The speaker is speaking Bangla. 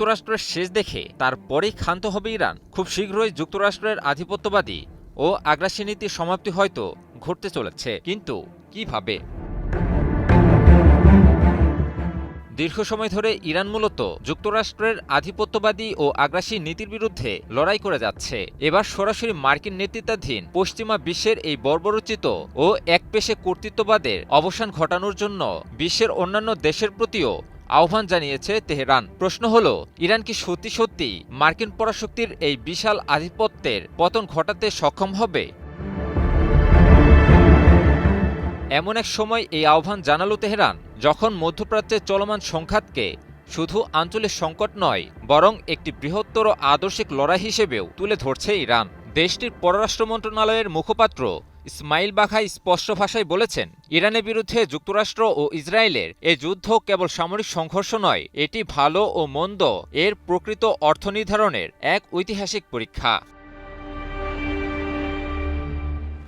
যুক্তরাষ্ট্রের শেষ দেখে তারপরেই ক্ষান্ত হবে ইরান। খুব শীঘ্রই যুক্তরাষ্ট্রের আধিপত্যবাদী ও আগ্রাসী নীতির সমাপ্তি হয়তো ঘটতে চলেছে, কিন্তু কিভাবে? দীর্ঘ সময় ধরে ইরান মূলত যুক্তরাষ্ট্রের আধিপত্যবাদী ও আগ্রাসী নীতির বিরুদ্ধে লড়াই করে যাচ্ছে। এবার সরাসরি মার্কিন নেতৃত্বাধীন পশ্চিমা বিশ্বের এই বর্বরোচিত ও একপেশে কর্তৃত্ববাদের অবসান ঘটানোর জন্য বিশ্বের অন্যান্য দেশের প্রতিও আহ্বান জানিয়েছে তেহরান। প্রশ্ন হলো, ইরান কি সত্যি সত্যি মার্কিন পরাশক্তির এই বিশাল আধিপত্যের পতন ঘটাতে সক্ষম হবে? এমন এক সময় এই আহ্বান জানালো তেহরান, যখন মধ্যপ্রাচ্যের চলমান সংঘাতকে শুধু আঞ্চলিক সংকট নয়, বরং একটি বৃহত্তর আদর্শিক লড়াই হিসেবেও তুলে ধরছে ইরান। দেশটির পররাষ্ট্র মন্ত্রণালয়ের মুখপাত্র ইসমাইল বাঘাই স্পষ্ট ভাষায় বলেছেন, ইরানের বিরুদ্ধে যুক্তরাষ্ট্র ও ইসরায়েলের এ যুদ্ধ কেবল সামরিক সংঘর্ষ নয়, এটি ভালো ও মন্দ এর প্রকৃত অর্থ নির্ধারণের এক ঐতিহাসিক পরীক্ষা।